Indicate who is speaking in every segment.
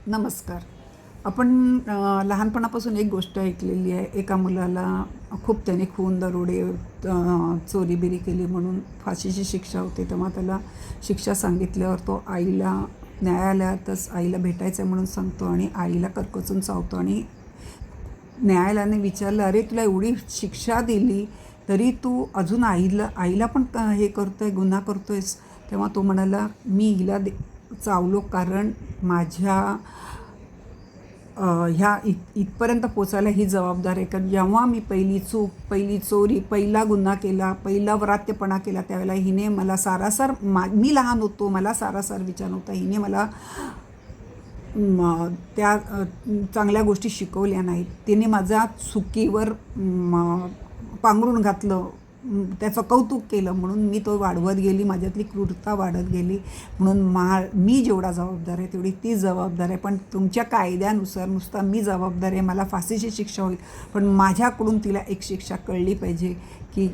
Speaker 1: नमस्कार. आपण लहानपणापासून एक गोष्ट ऐकलेली आहे. एका मुलाला खूप त्याने खून, दरोडे, चोरीबिरी केली म्हणून फाशीची शिक्षा होते. तेव्हा त्याला शिक्षा सांगितल्यावर तो आईला न्यायालयातच आईला भेटायचं आहे म्हणून सांगतो आणि आईला करकचून चावतो. आणि न्यायालयाने विचारलं, अरे तुला एवढी शिक्षा दिली तरी तू अजून आईला पण हे करतोय, गुन्हा करतोयस. तेव्हा तो म्हणाला, मी हिला चावलो कारण माझ्या ह्या इथपर्यंत पोचायला ही जबाबदार आहे. कारण जेव्हा मी पहिली चूक, पहिली चोरी, पहिला गुन्हा केला, पहिला व्रात्यपणा केला, त्यावेळेला हिने मला सारासार मी लहान होतो, मला सारासार विचार नव्हता. हिने मला त्या चांगल्या गोष्टी शिकवल्या नाहीत. तिने माझ्या चुकीवर पांघरून घातलं, त्याचं कौतुक केलं म्हणून मी तो वाढवत गेली, माझ्यातली क्रूरता वाढत गेली. म्हणून मी जेवढा जबाबदार आहे तेवढी ती जबाबदार आहे. पण तुमच्या कायद्यानुसार नुसता मी जबाबदार आहे, मला फाशीची शिक्षा होईल, पण माझ्याकडून तिला एक शिक्षा कळली पाहिजे की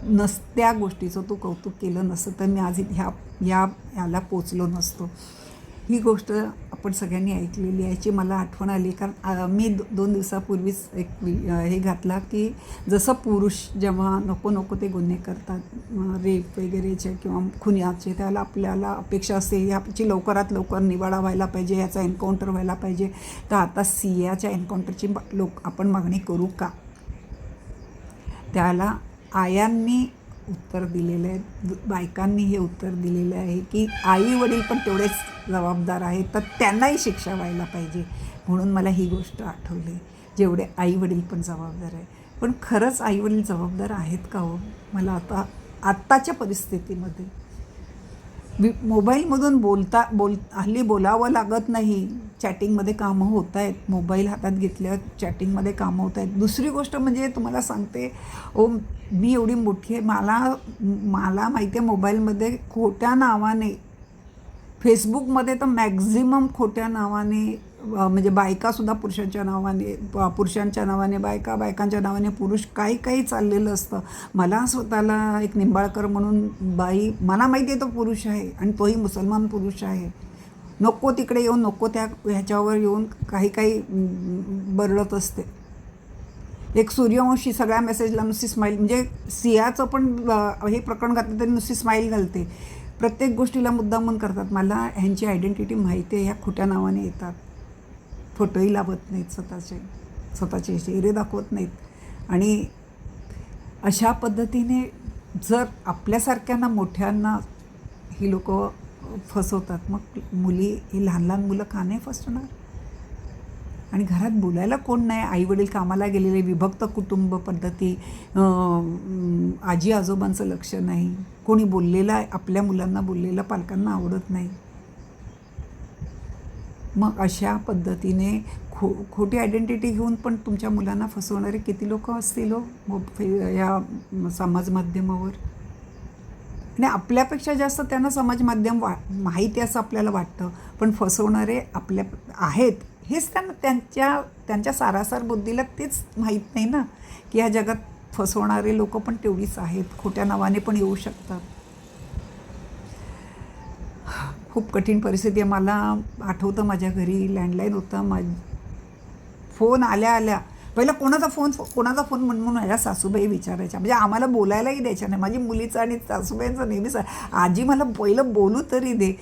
Speaker 1: नसत्या गोष्टीचं तू कौतुक केलं नसतं तर मी आज ह्याला पोचलो नसतो. ही गोष्ट आपण सगळ्यांनी ऐकलेली आहे. याची मला आठवण आली कारण मी 2 दिवसापूर्वीच एक हे घातला की जसं पुरुष जेव्हा नको नको ते गुन्हे करतात, रेप वगैरेचे किंवा खुन्याचे, त्याला आपल्याला अपेक्षा असते ह्याची लवकरात लवकर निवाडा व्हायला पाहिजे, याचा एन्काउंटर व्हायला पाहिजे. तर आता सियाच्या एन्काउंटरची आपण मागणी करू का? त्याला आयांनी उत्तर दिलेलं आहे, बायकांनी हे उत्तर दिलेलं आहे की आई वडील पण तेवढेच जबाबदार आहेत, तर त्यांनाही शिक्षा व्हायला पाहिजे. म्हणून मला ही गोष्ट आठवली, जेवढे आई वडील पण जबाबदार आहे. पण खरंच आई वडील जबाबदार आहेत का हो? मला आत्ताच्या परिस्थितीमध्ये मोबाईलमधून हल्ली बोलावं लागत नाही, चॅटिंगमध्ये कामं होत आहेत. मोबाईल हातात घेतल्यावर चॅटिंगमध्ये कामं होत आहेत. दुसरी गोष्ट म्हणजे तुम्हाला सांगते, मी एवढी मोठी आहे, मला माहिती आहे मोबाईलमध्ये खोट्या नावाने, फेसबुकमध्ये तर मॅक्झिमम खोट्या नावाने, म्हणजे बायकासुद्धा पुरुषांच्या नावाने बायका, बायकांच्या नावाने पुरुष, काही चाललेलं असतं. मला स्वतःला एक निंबाळकर म्हणून बाई, मला माहिती आहे तो पुरुष आहे आणि तोही मुसलमान पुरुष आहे. नको तिकडे येऊन, नको त्या ह्याच्यावर येऊन काही बरळत असते. एक सूर्यवंशी सगळ्या मेसेजला नुसती स्माईल, म्हणजे सियाचं पण हे प्रकरण घातलं तरी नुसती स्माईल घालते. प्रत्येक गोष्टीला मुद्दामून करतात. मला ह्यांची आयडेंटिटी माहिती आहे. ह्या खोट्या नावाने येतात, फोटोही लावत नाहीत, स्वतःचे चेहरे दाखवत नाहीत. आणि अशा पद्धतीने जर आपल्यासारख्यांना मोठ्यांना ही लोक फसवतात, मग ही लहान लहान मुलं का नाही फसवणार? आणि घरात बोलायला कोण नाही, आईवडील कामाला गेलेले, विभक्त कुटुंब पद्धती, आजी आजोबांचं लक्ष नाही, कोणी बोललेलं, आपल्या मुलांना बोललेलं पालकांना आवडत नाही. मग अशा पद्धतीने खोटी आयडेंटिटी घेऊन पण तुमच्या मुलांना फसवणारे किती लोक असतील हो या समाज माध्यमावर. आणि आपल्यापेक्षा जास्त त्यांना समाज माध्यम माहिती असं आपल्याला वाटतं, पण फसवणारे आपल्या आहेत हेच त्यांच्या सारासार बुद्धीला तेच माहीत नाही ना की ह्या जगात फसवणारे लोक पण तेवढीच आहेत, खोट्या नावाने पण येऊ शकतात. खूप कठीण परिस्थिती आहे. मला आठवतं माझ्या घरी लँडलाईन होता, फोन आल्या पहिला कोणाचा फोन म्हणून माझ्या सासूबाई विचारायच्या, म्हणजे आम्हाला बोलायलाही द्यायच्या नाही. माझी मुलीचं आणि सासूबाईंचं नेहमीच, आजी मला पहिलं बोलू तरी दे,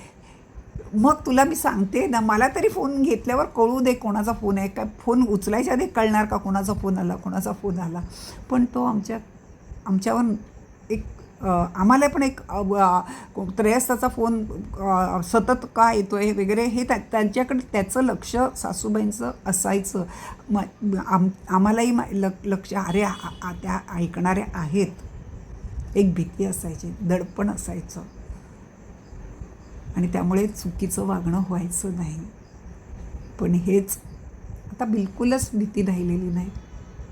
Speaker 1: मग तुला मी सांगते ना, मला तरी फोन घेतल्यावर कळू दे कोणाचा फोन आहे का, फोन उचलायच्या आधी कळणार का कोणाचा फोन आला. पण तो आमच्यावर एक आम्हाला पण एक त्रयस्थाचा फोन सतत का येतो आहे वगैरे हे त्यांच्याकडे त्याचं लक्ष सासूबाईंचं असायचं. आम्हालाही लक्ष, अरे त्या ऐकणाऱ्या आहेत, एक भीती असायची, दडपण असायचं. आणि त्यामुळे चुकीचं वागणं व्हायचं नाही. पण हेच आता बिलकुलच भीती राहिलेली नाही,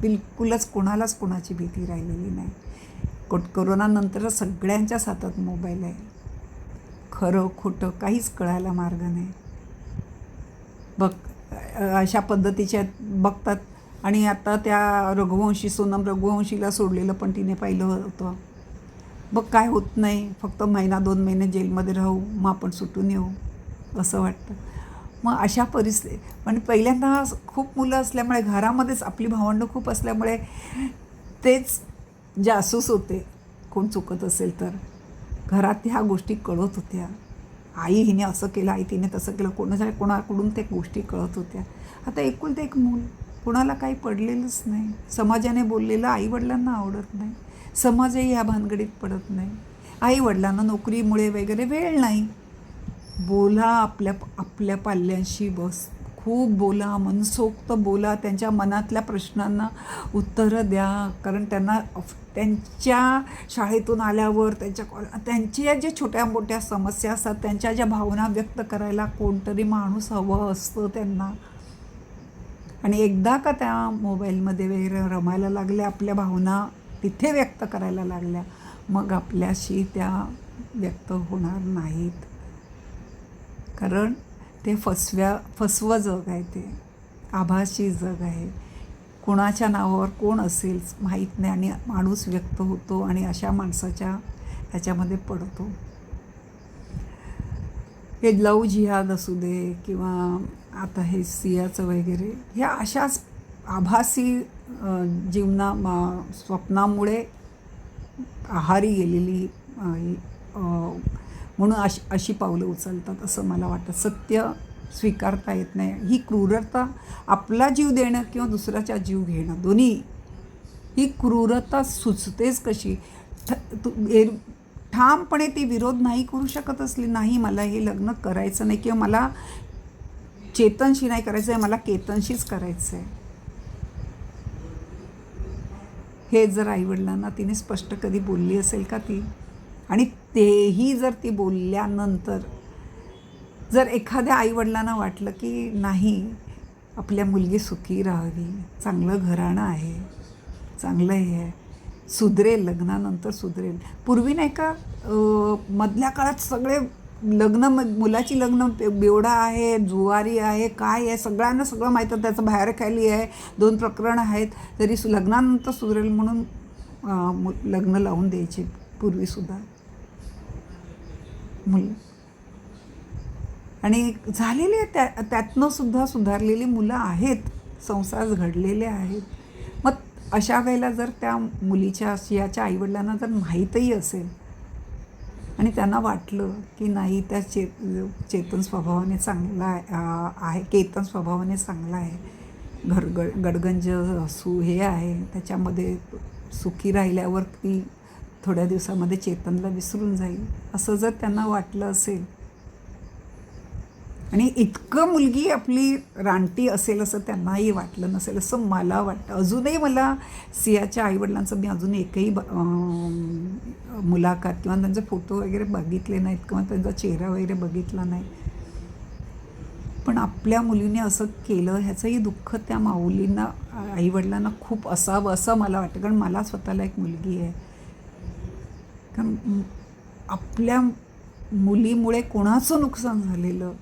Speaker 1: बिलकुलच कोणाची भीती राहिलेली नाही. कोरोनानंतर सगळ्यांच्याच हातात मोबाईल आहे, खरं खोटं काहीच कळायला मार्ग नाही. अशा पद्धतीच्या बघतात. आणि आता त्या सोनम रघुवंशीला सोडलेलं पण तिने पाहिलं होतं. मग काय होत नाही, फक्त 1-2 महिने जेलमध्ये राहू, मग आपण सुटून येऊ असं वाटतं. मग अशा परिस्थिती, पण पहिल्यांदा खूप मुलं असल्यामुळे घरामध्येच आपली भावंडं खूप असल्यामुळे तेच जासूस होते. कोण चुकत असेल तर घरात ह्या गोष्टी कळत होत्या. आई हिने असं केलं, आई तिने तसं केलं, कोणाकडून त्या गोष्टी कळत होत्या. आता एकुलते एक मूल, कुणाला काही पडलेलंच नाही. समाजाने बोललेलं आईवडिलांना आवडत नाही. समाजही ह्या भानगडीत पडत नाही. आईवडिलांना नोकरीमुळे वगैरे वेळ नाही. बोला आपल्या आपल्या पाल्यांशी, बस खूप बोला, मनसोक्त बोला, त्यांच्या मनातल्या प्रश्नांना उत्तरं द्या. कारण त्यांना त्यांच्या शाळेतून आल्यावर त्यांच्या ज्या छोट्या मोठ्या समस्या असतात, त्यांच्या ज्या भावना व्यक्त करायला कोणतरी माणूस हवं असतं त्यांना. आणि एकदा का त्या मोबाईलमध्ये वगैरे रमायला लागल्या, आपल्या भावना तिथे व्यक्त करायला लागल्या, मग आपल्याशी त्या व्यक्त होणार नाहीत. कारण ते फसवं जग आहे, ते आभासी जग आहे. कोणाच्या नावावर कोण असेल माहीत नाही आणि माणूस व्यक्त होतो आणि अशा माणसाच्या ह्याच्यामध्ये पडतो. हे लव जिहाद असू दे किंवा आता हे सियाचं वगैरे, ह्या अशाच आभासी स्वप्नामुळे आहारी गेलेली म्हणून अशी पावलं उचलतात असं मला वाटतं. सत्य स्वीकारता येत नाही. ही क्रूरता, आपला जीव देणं किंवा दुसऱ्याचा जीव घेणं, दोन्ही ही क्रूरता सुचतेच कशी. ठामपणे ती विरोध नाही करू शकत असली, नाही मला हे लग्न करायचं नाही किंवा मला चेतनशी नाही करायचं आहे, मला केतनशीच करायचं आहे, हे जर आईवडिलांना तिने स्पष्ट कधी बोलली असेल का ती? आणि तेही जर ती बोलल्यानंतर जर एखाद्या आईवडिलांना वाटलं की नाही, आपल्या मुलगी सुखी राहावी, चांगलं घराणं आहे, चांगलं हे आहे, सुधरेल, लग्नानंतर सुधरेल. पूर्वी नाही का मधल्या काळात सगळे मुलाची लग्न बेवडा आहे, जुवारी आहे, काय आहे, सगळ्यांना सगळं माहीत होतं. त्याचं बाहेर खाली आहे, 2 प्रकरणं आहेत, तरी लग्नानंतर सुधरेल म्हणून लग्न लावून द्यायचे पूर्वीसुद्धा मुलं. आणि झालेली त्यातनं सुद्धा सुधारलेली मुलं आहेत, संसार घडलेले आहेत. मग अशा वेळेला जर त्या मुलीच्या याच्या आईवडिलांना जर माहीतही असेल आणि त्यांना वाटलं की नाही, त्या चेतन स्वभावाने चांगला आहे, केतन स्वभावाने चांगला आहे, गडगंज असू हे आहे, त्याच्यामध्ये सुखी राहिल्यावर ती थोड्या दिवसामध्ये चेतनला विसरून जाईल, असं जर त्यांना वाटलं असेल आणि इतकं मुलगी आपली रानटी असेल असं त्यांनाही वाटलं नसेल असं मला वाटतं. अजूनही मला सियाच्या आईवडिलांचं मी अजून एकही मुलाखत किंवा त्यांचे फोटो वगैरे बघितले नाहीत किंवा त्यांचा चेहरा वगैरे बघितला नाही, पण आपल्या मुलीने असं केलं ह्याचंही दुःख त्या माऊलींना, आईवडिलांना खूप असावं असं मला वाटतं. कारण मला स्वतःला एक मुलगी आहे. कारण आपल्या मुलीमुळे कोणाचं नुकसान झालेलं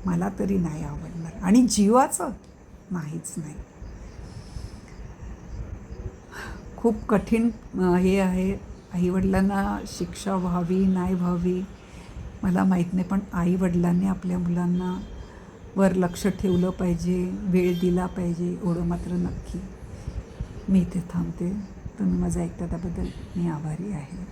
Speaker 1: मला तरी नाही आवडणार आणि जीवाचं नाहीच नाही. खूप कठीण हे आहे. आईवडिलांना शिक्षा व्हावी नाही व्हावी मला माहीत नाही, पण आईवडिलांनी आपल्या मुलांना वर लक्ष ठेवलं पाहिजे, वेळ दिला पाहिजे, एवढं मात्र नक्की. मी इथे थांबते. तुम्ही माझं ऐकता त्याबद्दल मी आभारी आहे.